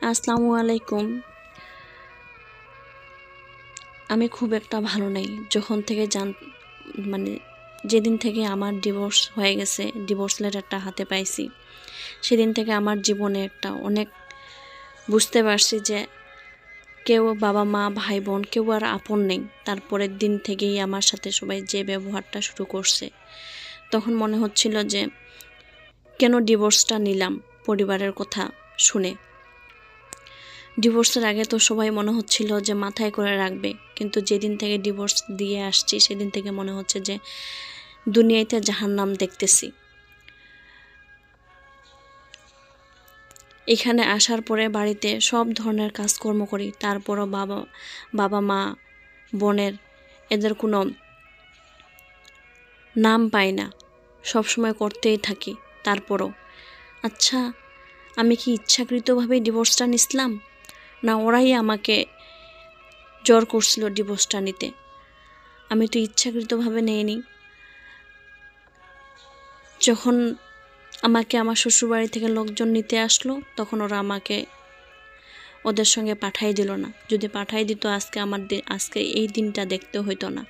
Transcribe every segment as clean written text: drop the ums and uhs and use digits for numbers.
আসসালামু আলাইকুম। আমি খুব একটা ভালো নেই। যখন থেকে মানে যেদিন থেকে আমার ডিভোর্স হয়ে গেছে, ডিভোর্স লেটারটা হাতে পাইছি, সেদিন থেকে আমার জীবনে একটা অনেক বুঝতে পারছি যে কেউ বাবা মা ভাই বোন কেউ আর আপন নেই। তারপরের দিন থেকেই আমার সাথে সবাই যে ব্যবহারটা শুরু করছে, তখন মনে হচ্ছিল যে কেন ডিভোর্সটা নিলাম পরিবারের কথা শুনে। ডিভোর্সের আগে তো সবাই মনে হচ্ছিল যে মাথায় করে রাখবে, কিন্তু যেদিন থেকে ডিভোর্স দিয়ে আসছি সেদিন থেকে মনে হচ্ছে যে দুনিয়াতে জাহান্নাম দেখতেছি। এখানে আসার পরে বাড়িতে সব ধরনের কাজকর্ম করি, তারপরও বাবা মা বোনের এদের কোনো নাম পাই না, সবসময় করতেই থাকি। তারপরও আচ্ছা, আমি কি ইচ্ছাকৃতভাবে ডিভোর্সটা নিছিলাম, না ওরাই আমাকে জোর করছিল ডিভোর্সটা নিতে? আমি তো ইচ্ছাকৃতভাবে নেইনি। যখন আমাকে আমার শ্বশুরবাড়ি থেকে লোকজন নিতে আসলো, তখন ওরা আমাকে ওদের সঙ্গে পাঠাই দিল না। যদি পাঠাই দিত আজকে এই দিনটা দেখতে হইতো না।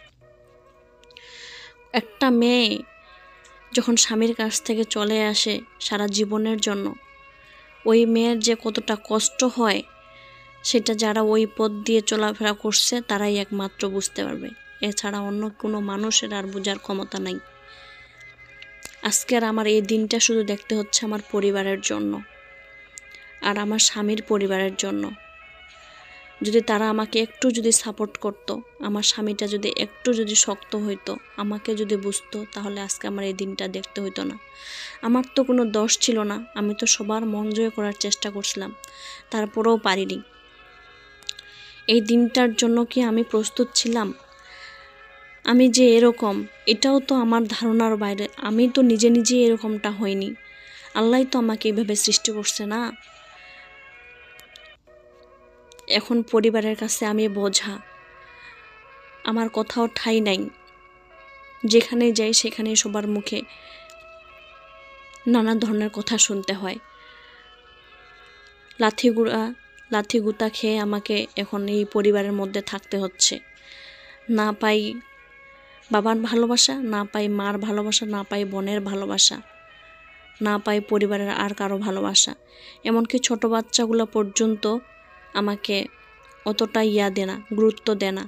একটা মেয়ে যখন স্বামীর কাছ থেকে চলে আসে সারা জীবনের জন্য, ওই মেয়ের যে কতটা কষ্ট হয় সেটা যারা ওই পথ দিয়ে চলাফেরা করছে তারাই একমাত্র বুঝতে পারবে। এছাড়া অন্য কোনো মানুষের আর বোঝার ক্ষমতা নাই। আজকের আমার এই দিনটা শুধু দেখতে হচ্ছে আমার পরিবারের জন্য আর আমার স্বামীর পরিবারের জন্য। যদি তারা আমাকে একটু যদি সাপোর্ট করতো, আমার স্বামীটা যদি একটু যদি শক্ত হইতো, আমাকে যদি বুঝতো, তাহলে আজকে আমার এই দিনটা দেখতে হইতো না। আমার তো কোনো দোষ ছিল না, আমি তো সবার মন জয় করার চেষ্টা করছিলাম, তারপরেও পারিনি। এই দিনটার জন্য কি আমি প্রস্তুত ছিলাম? আমি যে এরকম, এটাও তো আমার ধারণার বাইরে। আমি তো নিজে এরকমটা হইনি, আল্লাহই তো আমাকে এইভাবে সৃষ্টি করছে না। এখন পরিবারের কাছে আমি বোঝা, আমার কোথাও ঠাঁই নাই। যেখানে যাই সেখানে সবার মুখে নানা ধরনের কথা শুনতে হয়। লাথি গুতা খেয়ে আমাকে এখন এই পরিবারের মধ্যে থাকতে হচ্ছে। না পাই বাবার ভালোবাসা, না পাই মার ভালোবাসা, না পাই বোনের ভালোবাসা, না পাই পরিবারের আর কারো ভালোবাসা। এমনকি ছোট বাচ্চাগুলো পর্যন্ত আমাকে অতটা দেয় না, গুরুত্ব দেয় না।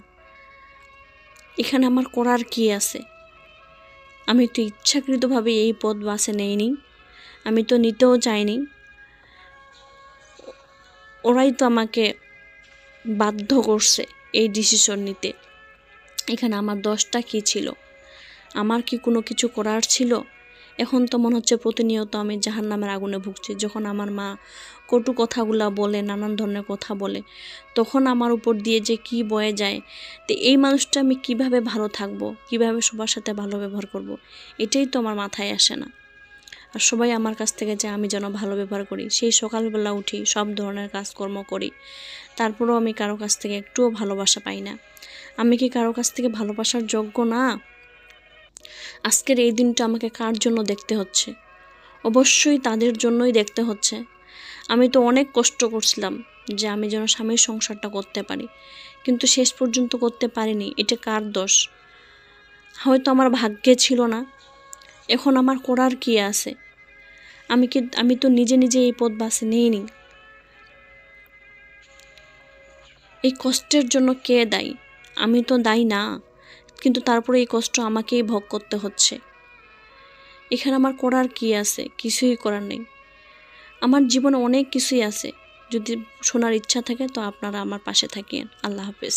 এখানে আমার করার কি আছে? আমি তো ইচ্ছাকৃতভাবে এই পথ বাছে নেইনি, আমি তো নিতেও চাইনি। ওরাই তো আমাকে বাধ্য করছে এই ডিসিশন নিতে। এখানে আমার দোষটা কী ছিল? আমার কি কোনো কিছু করার ছিল? এখন তো মনে হচ্ছে প্রতিনিয়ত আমি জাহান্নামের আগুনে ভুগছি। যখন আমার মা কটু কথাগুলা বলে, নানান ধরনের কথা বলে, তখন আমার উপর দিয়ে যে কি বয়ে যায়, তো এই মানুষটা আমি কিভাবে ভালো থাকবো, কিভাবে সবার সাথে ভালো ব্যবহার করব, এটাই তো আমার মাথায় আসে না। আর সবাই আমার কাছ থেকে যে আমি যেন ভালো ব্যবহার করি, সেই সকালবেলা উঠি, সব ধরনের কাজকর্ম করি, তারপরেও আমি কারো কাছ থেকে একটুও ভালোবাসা পাই না। আমি কি কারো কাছ থেকে ভালোবাসার যোগ্য না? আজকের এই দিনটা আমাকে কার জন্য দেখতে হচ্ছে? অবশ্যই তাদের জন্যই দেখতে হচ্ছে। আমি তো অনেক কষ্ট করছিলাম যে আমি যেন স্বামীর সংসারটা করতে পারি, কিন্তু শেষ পর্যন্ত করতে পারিনি। এটা কার দোষ? হয়তো আমার ভাগ্যে ছিল না। এখন আমার করার কি আছে? আমি তো নিজে এই পথ বাছে নেইনি। এই কষ্টের জন্য কে দায়ী? আমি তো দায়ী না, কিন্তু তারপরে এই কষ্ট আমাকেই ভোগ করতে হচ্ছে। এখানে আমার করার কি আছে? কিছুই করার নেই। আমার জীবনে অনেক কিছুই আছে। যদি শোনার ইচ্ছা থাকে তো আপনারা আমার পাশে থাকেন। আল্লাহ হাফেজ।